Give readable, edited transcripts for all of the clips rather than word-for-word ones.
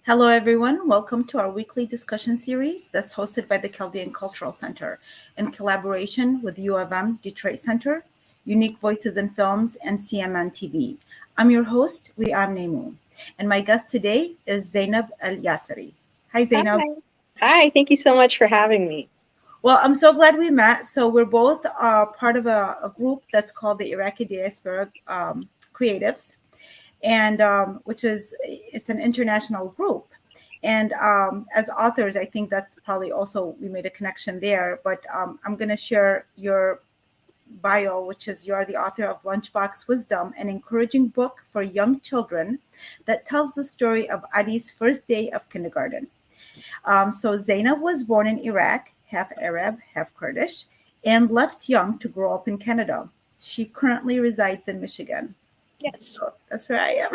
Hello, everyone. Welcome to our weekly discussion series that's hosted by the Chaldean Cultural Center in collaboration with U of M Detroit Center, Unique Voices in Films, and CMN TV. I'm your host, Riam Nemu, and my guest today is Zaynab Al-Yassiri. Hi, Hi. Zaynab. Hi, thank you so much for having me. Well, I'm so glad we met. So we're both part of a group that's called the Iraqi Diaspora Creatives, and which is it's an international group. And as authors, I think that's probably also we made a connection there. But I'm going to share your bio, which is you're the author of Lunchbox Wisdom, an encouraging book for young children that tells the story of Ali's first day of kindergarten. So Zainab was born in Iraq, half Arab, half Kurdish, and left young to grow up in Canada. She currently resides in Michigan. Yes. So that's where I am.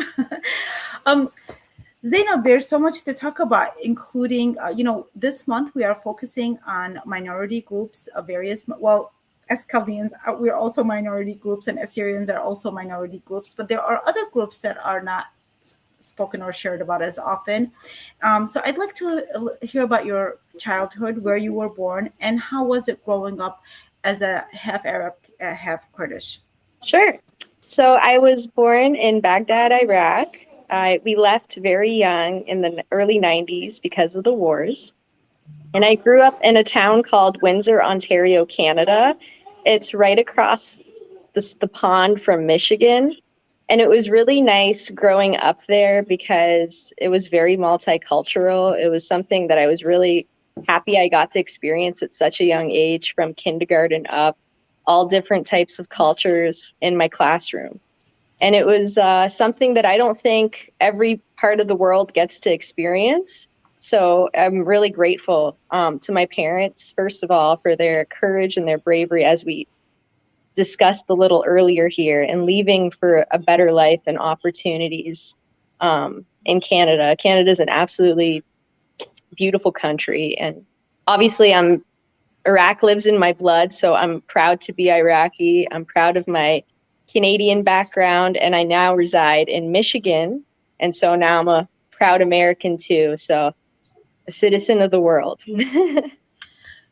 um, Zainab, there's so much to talk about, including, this month we are focusing on minority groups of various, well, as Chaldeans, we're also minority groups, and Assyrians are also minority groups, but there are other groups that are not spoken or shared about as often. So I'd like to hear about your childhood, where you were born, and how was it growing up as a half Arab, half Kurdish? Sure. So I was born in Baghdad, Iraq. We left very young in the early 90s because of the wars. And I grew up in a town called Windsor, Ontario, Canada. It's right across the pond from Michigan. And it was really nice growing up there because it was very multicultural. It was something that I was really happy I got to experience at such a young age, from kindergarten up, all different types of cultures in my classroom. And it was something that I don't think every part of the world gets to experience. So I'm really grateful to my parents, first of all, for their courage and their bravery, as we discussed a little earlier here, and leaving for a better life and opportunities in Canada. Canada is an absolutely beautiful country. And obviously Iraq lives in my blood, so I'm proud to be Iraqi. I'm proud of my Canadian background, and I now reside in Michigan. And so now I'm a proud American too. So a citizen of the world.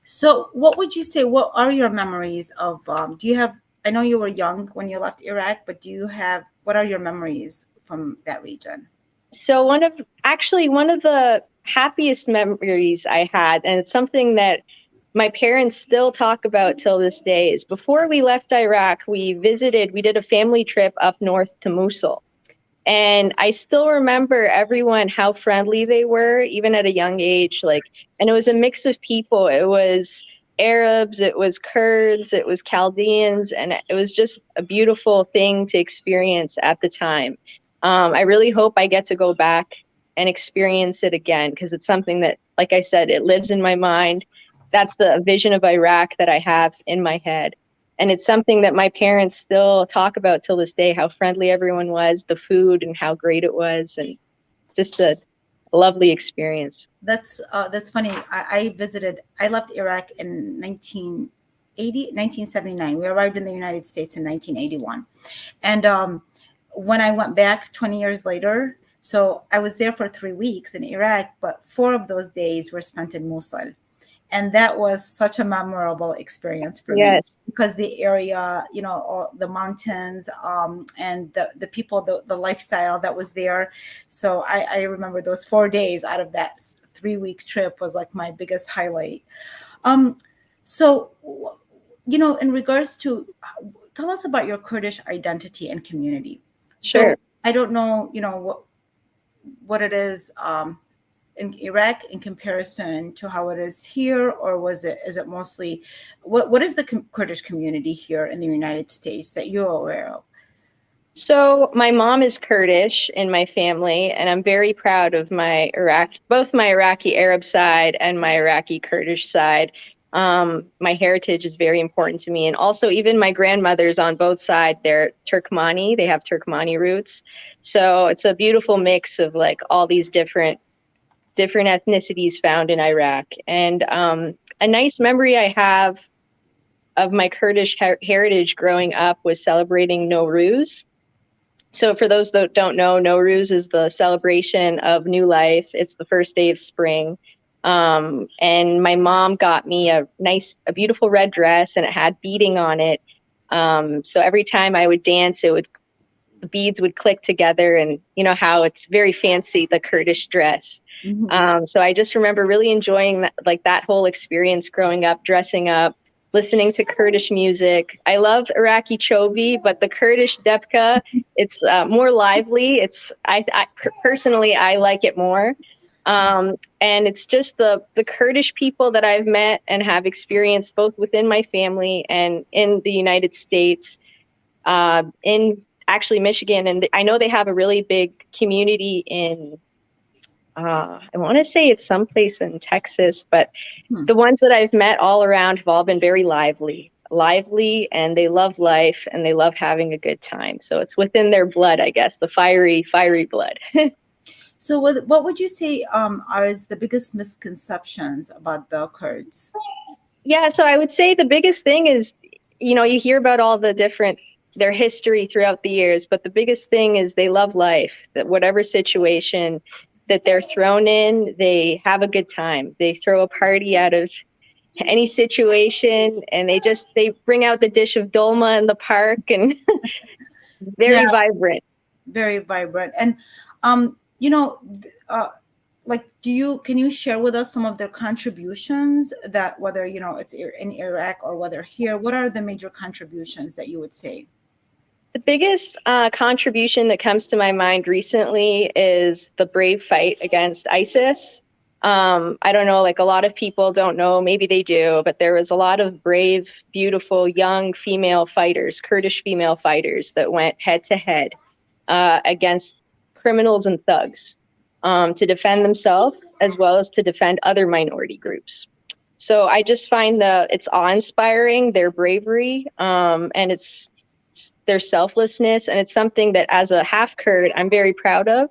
So, what would you say? What are your memories of? Do you have? I know you were young when you left Iraq, but do you have? What are your memories from that region? So one of the happiest memories I had, and it's something that my parents still talk about till this day, is before we left Iraq, we did a family trip up north to Mosul. And I still remember everyone, how friendly they were, even at a young age. And it was a mix of people. It was Arabs, it was Kurds, it was Chaldeans, and it was just a beautiful thing to experience at the time. I really hope I get to go back and experience it again, because it's something that, like I said, it lives in my mind. That's the vision of Iraq that I have in my head. And it's something that my parents still talk about till this day, how friendly everyone was, the food and how great it was, and just a lovely experience. That's funny. I visited. I left Iraq in 1979. We arrived in the United States in 1981, and when I went back 20 years later, so I was there for 3 weeks in Iraq, but 4 of those days were spent in Mosul. And that was such a memorable experience for me, Yes. because the area, all the mountains, and the people, the lifestyle that was there. So I remember those 4 days out of that 3 week trip was like my biggest highlight. Um, so, in regards to, tell us about your Kurdish identity and community. Sure. So I don't know, what it is in Iraq in comparison to how it is here, or is it mostly what is the Kurdish community here in the United States that you're aware of? So my mom is Kurdish in my family, and I'm very proud of both my Iraqi Arab side and my Iraqi Kurdish side. My heritage is very important to me, and also even my grandmothers on both sides, they're Turkmani. They have Turkmani roots, so it's a beautiful mix of like all these different ethnicities found in Iraq. And a nice memory I have of my Kurdish heritage growing up was celebrating Nowruz. So for those that don't know, Nowruz is the celebration of new life. It's the first day of spring. And my mom got me a beautiful red dress, and it had beading on it. So every time I would dance, the beads would click together, and you know how it's very fancy, the Kurdish dress. So I just remember really enjoying that, like that whole experience growing up, dressing up, listening to Kurdish music. I love Iraqi chovi, but the Kurdish debka, it's more lively. Personally, I like it more. And it's just the Kurdish people that I've met and have experienced both within my family and in the United States, in actually Michigan. And I know they have a really big community in, I want to say it's someplace in Texas, but the ones that I've met all around have all been very lively, and they love life and they love having a good time. So it's within their blood, I guess, the fiery blood. So what would you say are the biggest misconceptions about the Kurds? Yeah, so I would say the biggest thing is, you know, you hear about all the different, their history throughout the years, but the biggest thing is they love life, that whatever situation that they're thrown in, they have a good time. They throw a party out of any situation, and they bring out the dish of dolma in the park, and very vibrant. Very vibrant. And you know, like, can you share with us some of their contributions, that whether, you know, it's in Iraq or whether here, what are the major contributions that you would say? The biggest contribution that comes to my mind recently is the brave fight against ISIS. I don't know, like a lot of people don't know, maybe they do, but there was a lot of brave, beautiful, young female fighters, Kurdish female fighters, that went head to head against criminals and thugs to defend themselves as well as to defend other minority groups. So I just find it's awe-inspiring, their bravery, and it's their selflessness, and it's something that as a half Kurd I'm very proud of,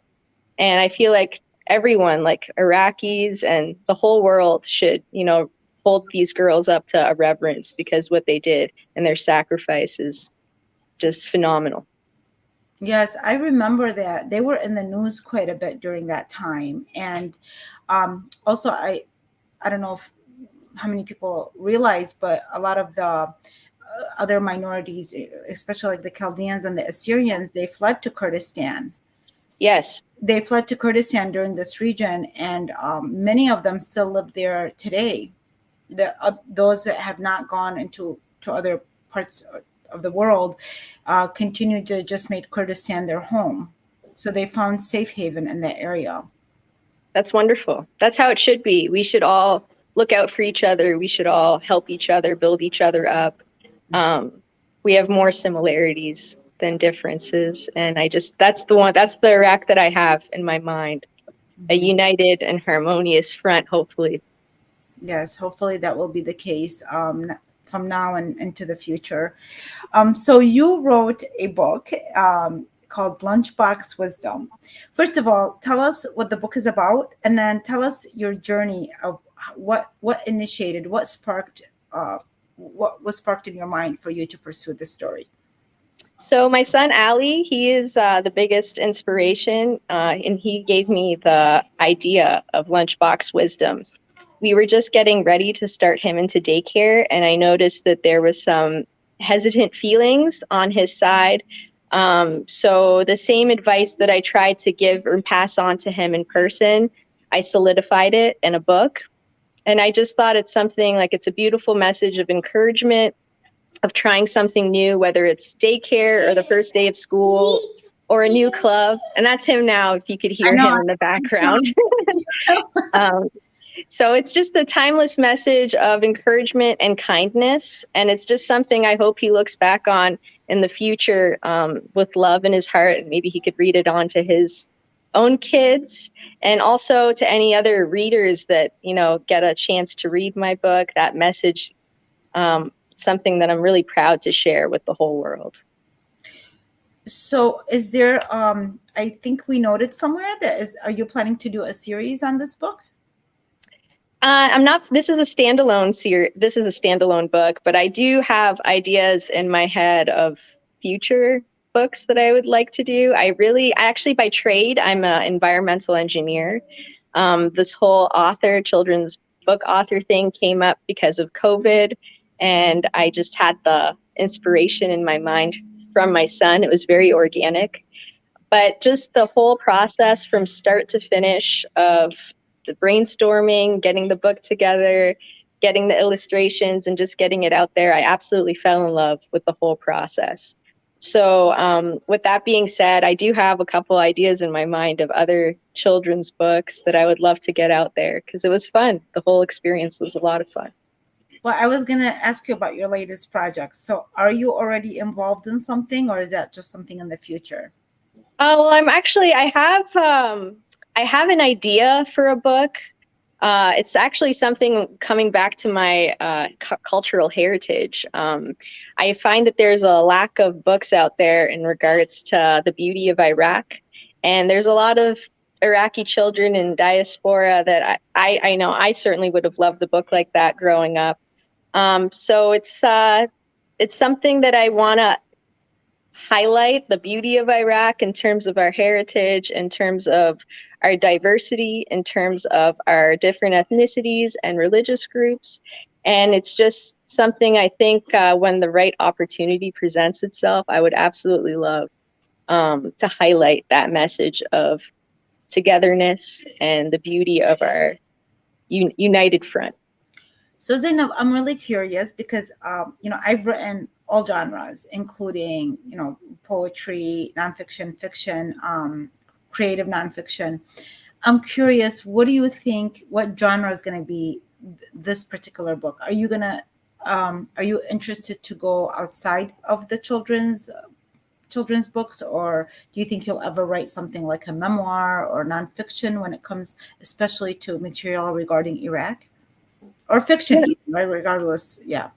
and I feel like everyone, like Iraqis and the whole world, should, you know, hold these girls up to a reverence, because what they did and their sacrifice is just phenomenal. Yes, I remember that they were in the news quite a bit during that time, and also I don't know how many people realize, but a lot of the other minorities, especially like the Chaldeans and the Assyrians, they fled to Kurdistan. Yes. They fled to Kurdistan during this region, and many of them still live there today. Those that have not gone to other parts of the world continue to just make Kurdistan their home. So they found safe haven in that area. That's wonderful. That's how it should be. We should all look out for each other. We should all help each other, build each other up. We have more similarities than differences. And that's the Iraq that I have in my mind, a united and harmonious front, hopefully. Yes, hopefully that will be the case from now and into the future. So you wrote a book called Lunchbox Wisdom. First of all, tell us what the book is about, and then tell us your journey of what initiated, what was sparked in your mind for you to pursue this story. So my son, Ali, he is the biggest inspiration, and he gave me the idea of Lunchbox Wisdom. We were just getting ready to start him into daycare, and I noticed that there was some hesitant feelings on his side. So the same advice that I tried to give or pass on to him in person, I solidified it in a book. And I just thought it's a beautiful message of encouragement, of trying something new, whether it's daycare or the first day of school or a new club. And that's him now, if you could hear him in the background. So it's just a timeless message of encouragement and kindness. And it's just something I hope he looks back on in the future with love in his heart, and maybe he could read it on to his own kids, and also to any other readers that, you know, get a chance to read my book. That message, something that I'm really proud to share with the whole world. So is there, I think we noted somewhere are you planning to do a series on this book? I'm not, this is a standalone book, but I do have ideas in my head of future books that I would like to do. I actually, by trade, I'm an environmental engineer. This whole children's book author thing came up because of COVID, and I just had the inspiration in my mind from my son. It was very organic, but just the whole process from start to finish of the brainstorming, getting the book together, getting the illustrations, and just getting it out there, I absolutely fell in love with the whole process. So with that being said, I do have a couple ideas in my mind of other children's books that I would love to get out there because it was fun. The whole experience was a lot of fun. Well, I was going to ask you about your latest project. So are you already involved in something, or is that just something in the future? Well, I have an idea for a book. It's actually something coming back to my cultural heritage. I find that there's a lack of books out there in regards to the beauty of Iraq. And there's a lot of Iraqi children in diaspora that I know I certainly would have loved a book like that growing up. So it's something that I want to highlight the beauty of Iraq in terms of our heritage, in terms of our diversity, in terms of our different ethnicities and religious groups. And it's just something I think when the right opportunity presents itself, I would absolutely love to highlight that message of togetherness and the beauty of our united front. So Zainab, I'm really curious because, I've written all genres, including, poetry, nonfiction, fiction, creative nonfiction. I'm curious, what do you think, what genre is going to be this particular book? Are you interested to go outside of the children's books, or do you think you'll ever write something like a memoir or nonfiction when it comes especially to material regarding Iraq? Or fiction, right? Regardless, yeah.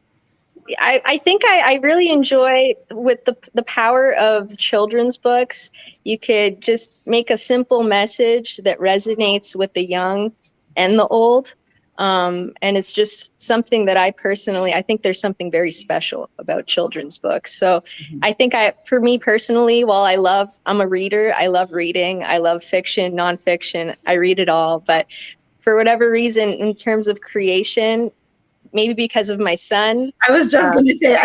I think I really enjoy with the power of children's books. You could just make a simple message that resonates with the young and the old. And it's just something that I think there's something very special about children's books. So I think for me personally, while I'm a reader, I love reading, I love fiction, nonfiction, I read it all. But for whatever reason, in terms of creation, maybe because of my son. I was just going to say,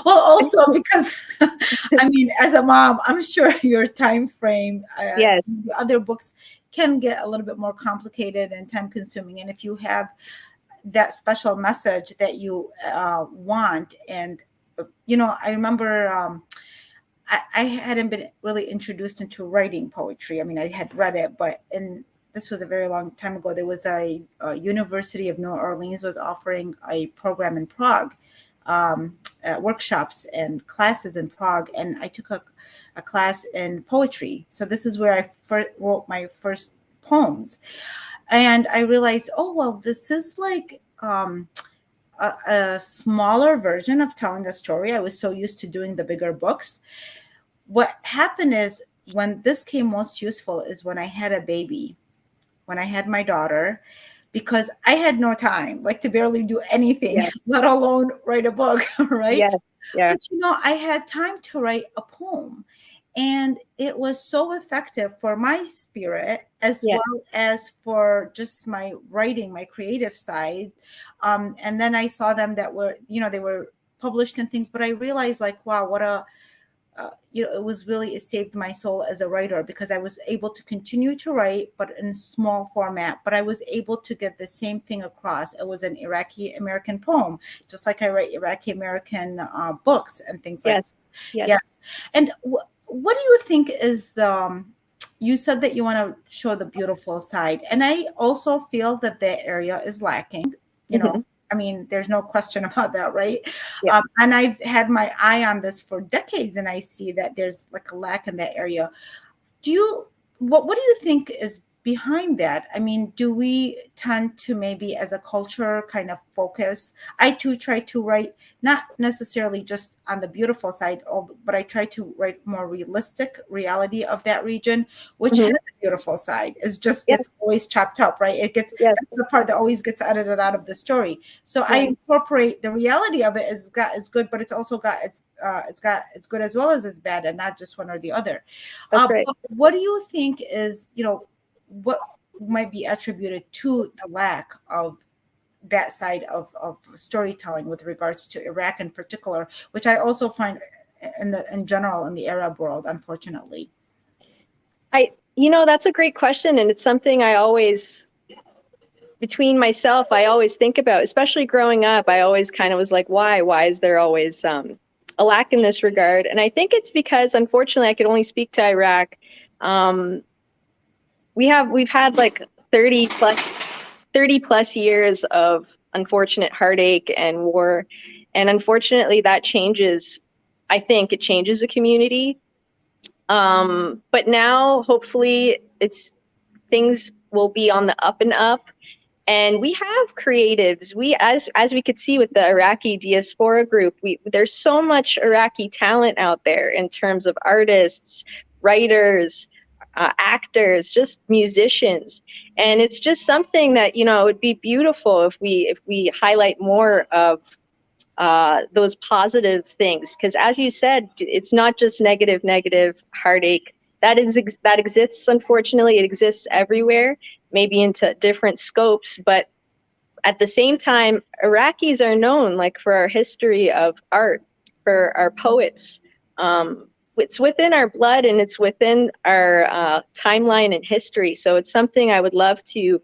also because, as a mom, I'm sure your time frame, yes, other books can get a little bit more complicated and time consuming. And if you have that special message that you want, and, I remember I hadn't been really introduced into writing poetry. I had read it, but this was a very long time ago. There was a University of New Orleans was offering a program in Prague, workshops and classes in Prague. And I took a class in poetry. So this is where I wrote my first poems. And I realized, this is like a smaller version of telling a story. I was so used to doing the bigger books. What happened is when this came most useful is when I had a baby. When I had my daughter, because I had no time, to barely do anything, let alone write a book, right? Yes. Yeah. But, I had time to write a poem. And it was so effective for my spirit as well as for just my writing, my creative side. And then I saw them that were, they were published and things, but I realized wow, what it saved my soul as a writer, because I was able to continue to write, but in small format, but I was able to get the same thing across. It was an Iraqi American poem, just like I write Iraqi American books and things like that. Yes. And what do you think is you said that you want to show the beautiful side. And I also feel that the area is lacking, there's no question about that, right? Yeah. And I've had my eye on this for decades, and I see that there's a lack in that area. What do you think is behind that, I mean, do we tend to maybe as a culture kind of focus? I too try to write not necessarily just on the beautiful side, but I try to write more realistic reality of that region, which has Hmm. a beautiful side. It's just Yeah. gets always chopped up, right? It gets Yes. that's the part that always gets edited out of the story. So I Yeah. incorporate the reality of it is got is good, but it's also got it's good as well as it's bad, and not just one or the other. That's right. But what do you think is, what might be attributed to the lack of that side of storytelling with regards to Iraq in particular, which I also find in general in the Arab world, unfortunately. That's a great question. And it's something I always, between myself, I always think about, especially growing up. I always kind of was like, why is there always a lack in this regard? And I think it's because, unfortunately, I could only speak to Iraq. Um, we've had like 30 plus years of unfortunate heartache and war. And unfortunately, that changes. I think it changes a community. But now, hopefully, things will be on the up and up. And we have creatives. As we could see with the Iraqi diaspora group, there's so much Iraqi talent out there in terms of artists, writers, actors, just musicians. And it's just something that, it would be beautiful if we highlight more of those positive things, because as you said, it's not just negative heartache that exists. Unfortunately, it exists everywhere, maybe into different scopes, but at the same time, Iraqis are known like for our history of art, for our poets. It's within our blood and it's within our timeline and history. So it's something I would love to,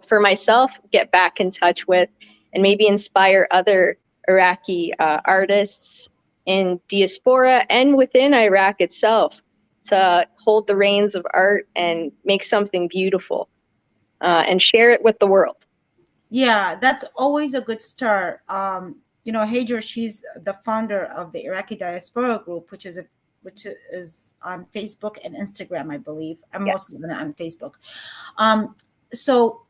for myself, get back in touch with and maybe inspire other Iraqi artists in diaspora and within Iraq itself to hold the reins of art and make something beautiful and share it with the world. Yeah, that's always a good start. Hajar, she's the founder of the Iraqi Diaspora Group, which is on Facebook and Instagram, I believe. I'm Yes. mostly on Facebook. Um, so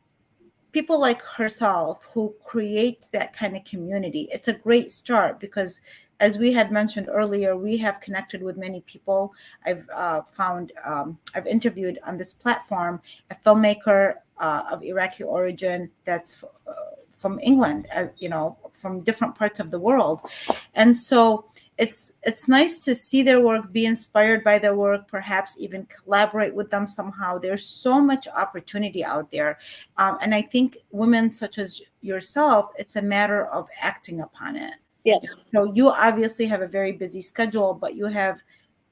people like herself who creates that kind of community, it's a great start because, as we had mentioned earlier, we have connected with many people. I've interviewed on this platform a filmmaker of Iraqi origin that's from England, from different parts of the world. And so it's nice to see their work, be inspired by their work, perhaps even collaborate with them somehow. There's so much opportunity out there. And I think women such as yourself, it's a matter of acting upon it. Yes. So you obviously have a very busy schedule, but you have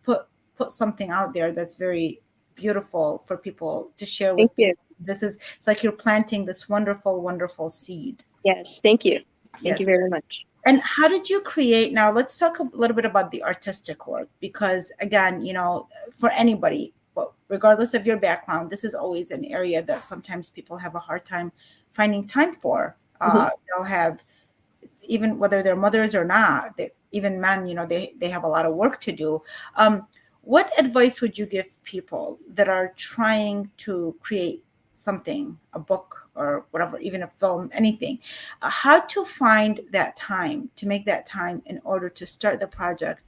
put put something out there that's very beautiful for people to share Thank with you. people. It's like you're planting this wonderful, wonderful seed. Yes. Thank you. Thank Yes. you very much. And how did you create? Now, let's talk a little bit about the artistic work, because again, for anybody, well, regardless of your background, this is always an area that sometimes people have a hard time finding time for. Mhm. They'll have, even whether they're mothers or not, even men, they have a lot of work to do. What advice would you give people that are trying to create something, a book or whatever, even a film, anything, how to find that time, to make that time in order to start the project,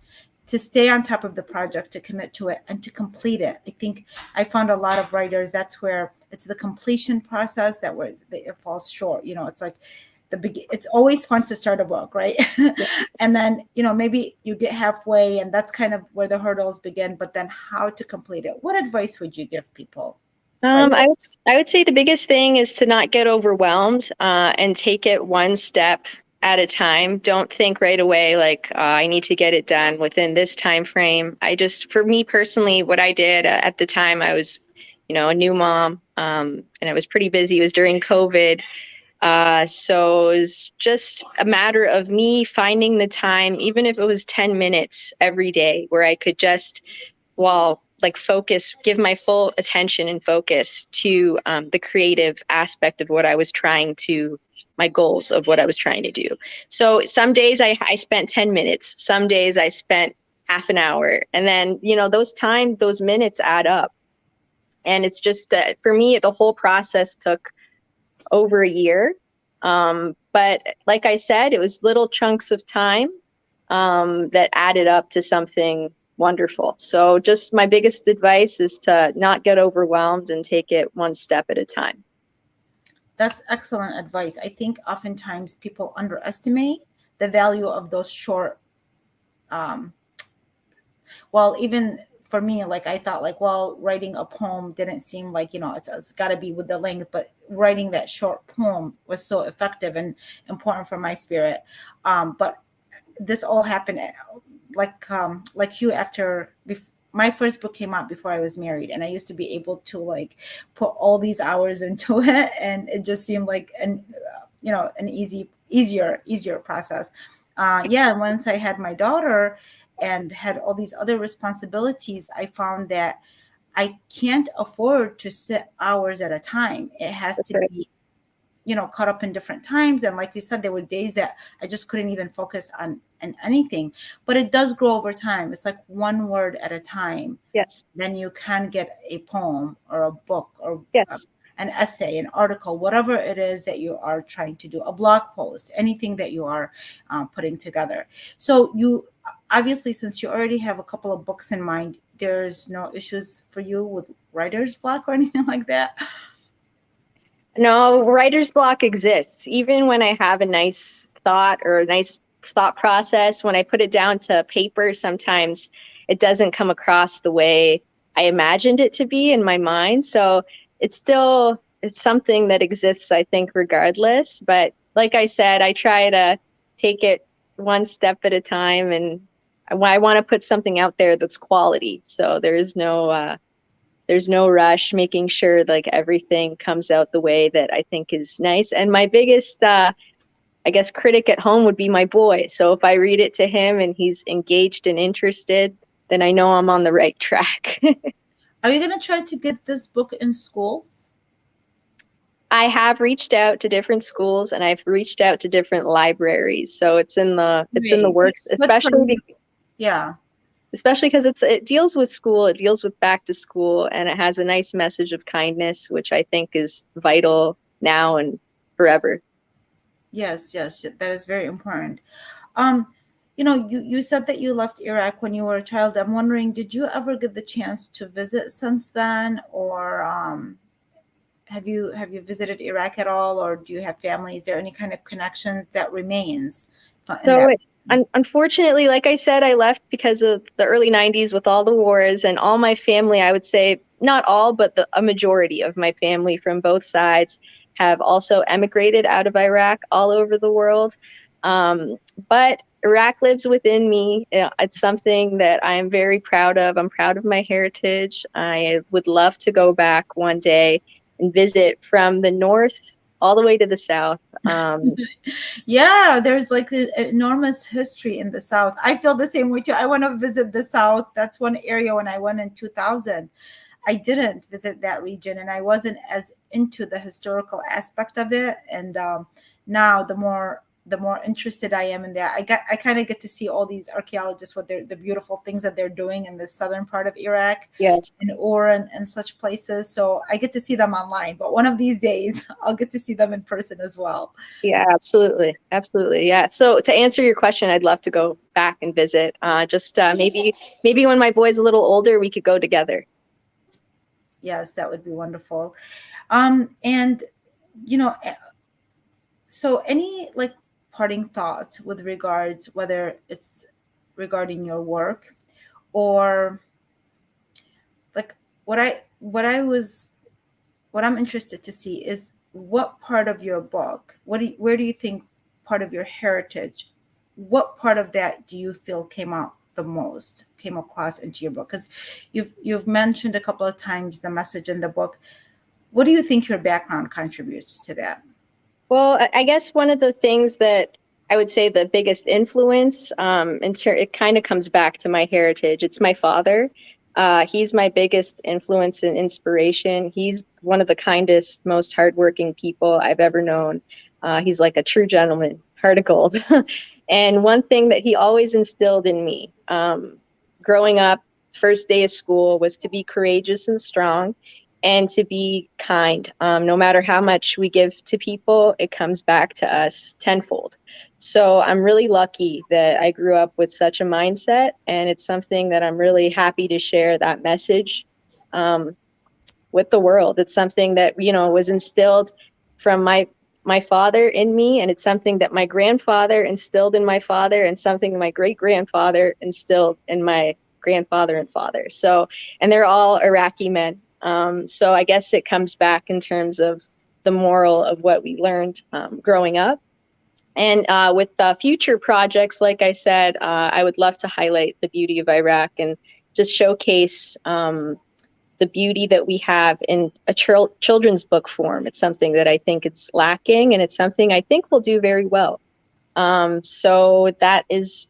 to stay on top of the project, to commit to it, and to complete it? I think I found a lot of writers, that's where it's the completion process that it falls short. It's like it's always fun to start a book, right? And then maybe you get halfway and that's kind of where the hurdles begin, but then how to complete it? What advice would you give people? Right. I would say the biggest thing is to not get overwhelmed and take it one step at a time. Don't think right away like I need to get it done within this time frame. For me personally, what I did at the time, I was, a new mom, and I was pretty busy. It was during COVID. So it was just a matter of me finding the time, even if it was 10 minutes every day, where I could just, focus, give my full attention and focus to the creative aspect of what I was my goals of what I was trying to do. So some days I spent 10 minutes, some days I spent half an hour, and then, those minutes add up. And it's just that for me, the whole process took over a year. But like I said, it was little chunks of time that added up to something wonderful. So just my biggest advice is to not get overwhelmed and take it one step at a time. That's excellent advice. I think oftentimes people underestimate the value of those short, um, well, even for me, like I thought like, well, writing a poem didn't seem like, it's got to be with the length, but writing that short poem was so effective and important for my spirit. But this all happened like you after my first book came out before I was married, and I used to be able to like put all these hours into it, and it just seemed like an easier process. Yeah, and once I had my daughter and had all these other responsibilities, I found that I can't afford to sit hours at a time. It has That's to right. be caught up in different times, and like you said, there were days that I just couldn't even focus on anything. But it does grow over time. It's like one word at a time. Yes. Then you can get a poem or a book or Yes. an essay, an article, whatever it is that you are trying to do, a blog post, anything that you are putting together. So you obviously, since you already have a couple of books in mind, there's no issues for you with writer's block or anything like that. No, writer's block exists. Even when I have a nice thought or a nice thought process, when I put it down to paper, sometimes it doesn't come across the way I imagined it to be in my mind. So it's something that exists, I think, regardless. But like I said, I try to take it one step at a time, and I want to put something out there that's quality. So there's no rush, making sure like everything comes out the way that I think is nice. And my biggest, I guess, critic at home would be my boy. So if I read it to him and he's engaged and interested, then I know I'm on the right track. Are you going to try to get this book in schools? I have reached out to different schools and I've reached out to different libraries. So it's in the works, Yeah. especially because it deals with school, it deals with back to school, and it has a nice message of kindness, which I think is vital now and forever. Yes, that is very important. You said that you left Iraq when you were a child. I'm wondering, did you ever get the chance to visit since then, or have you visited Iraq at all, or do you have family? Is there any kind of connection that remains? Unfortunately, like I said, I left because of the early 90s with all the wars, and all my family, I would say not all, but a majority of my family from both sides have also emigrated out of Iraq all over the world. But Iraq lives within me. It's something that I am very proud of. I'm proud of my heritage. I would love to go back one day and visit from the north all the way to the south. Yeah, there's like an enormous history in the South. I feel the same way too. I want to visit the South. That's one area when I went in 2000. I didn't visit that region, and I wasn't as into the historical aspect of it. And now the more interested I am in that, I kind of get to see all these archaeologists, the beautiful things that they're doing in the southern part of Iraq, Yes, in Ur and such places. So I get to see them online, but one of these days I'll get to see them in person as well. yeah, absolutely, absolutely, yeah. So to answer your question, I'd love to go back and visit. Maybe when my boy's a little older, we could go together. Yes, that would be wonderful. And so any like parting thoughts with regards, whether it's regarding your work or like what I'm interested to see is what part of your book, where do you think part of your heritage, what part of that do you feel came across into your book? Because you've mentioned a couple of times the message in the book. What do you think your background contributes to that? Well, I guess one of the things that I would say the biggest influence, it kind of comes back to my heritage. It's my father. He's my biggest influence and inspiration. He's one of the kindest, most hardworking people I've ever known. He's like a true gentleman, heart of gold. And one thing that he always instilled in me, growing up, first day of school, was to be courageous and strong. and to be kind. No matter how much we give to people, it comes back to us tenfold. So I'm really lucky that I grew up with such a mindset, and it's something that I'm really happy to share that message with the world. It's something that, you know, was instilled from my father in me, and it's something that my grandfather instilled in my father, and something my great grandfather instilled in my grandfather and father. So, and they're all Iraqi men. So I guess it comes back in terms of the moral of what we learned growing up. And with future projects, like I said, I would love to highlight the beauty of Iraq and just showcase the beauty that we have in a children's book form. It's something that I think it's lacking, and it's something I think we'll do very well. So that is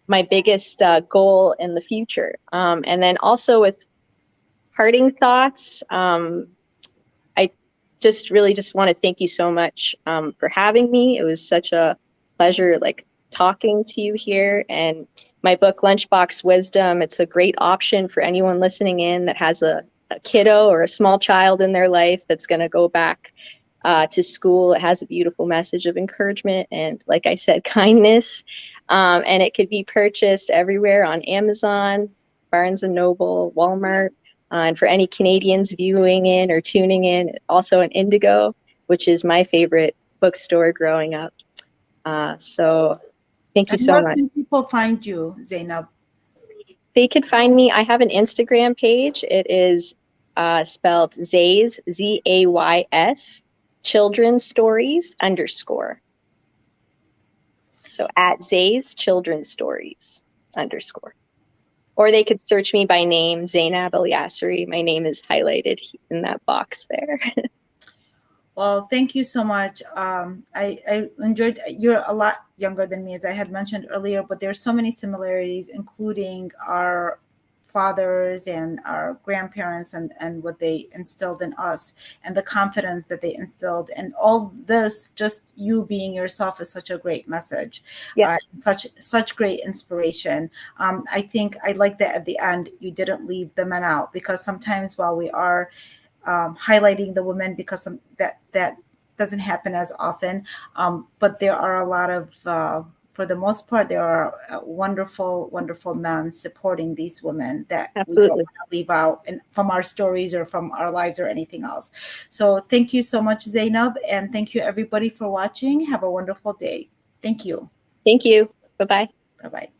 my biggest goal in the future. And then also with parting thoughts, I just really just want to thank you so much for having me. It was such a pleasure, like, talking to you here. And my book, Lunchbox Wisdom, it's a great option for anyone listening in that has a kiddo or a small child in their life that's going to go back to school. It has a beautiful message of encouragement and, like I said, kindness. And it could be purchased everywhere on Amazon, Barnes & Noble, Walmart. And for any Canadians viewing in or tuning in, also an Indigo, which is my favorite bookstore growing up. So thank you so much. Where can people find you, Zaynab? They could find me. I have an Instagram page. It is spelled Zays, Z-A-Y-S, Children's Stories _. So at Zays Children's Stories _. Or they could search me by name, Zaynab Al-Yassiri. My name is highlighted in that box there. Well, thank you so much. I enjoyed. You're a lot younger than me, as I had mentioned earlier, but there's so many similarities, including our fathers and our grandparents and what they instilled in us and the confidence that they instilled. And all this, just you being yourself, is such a great message. Yes. Such great inspiration. I think I like that at the end, you didn't leave the men out, because sometimes while we are highlighting the women, because that doesn't happen as often. But there are a lot of, for the most part, there are wonderful, wonderful men supporting these women that Absolutely. we don't want to leave out from our stories or from our lives or anything else. So thank you so much, Zaynab, and thank you everybody for watching. Have a wonderful day. Thank you. Thank you. Bye-bye. Bye-bye.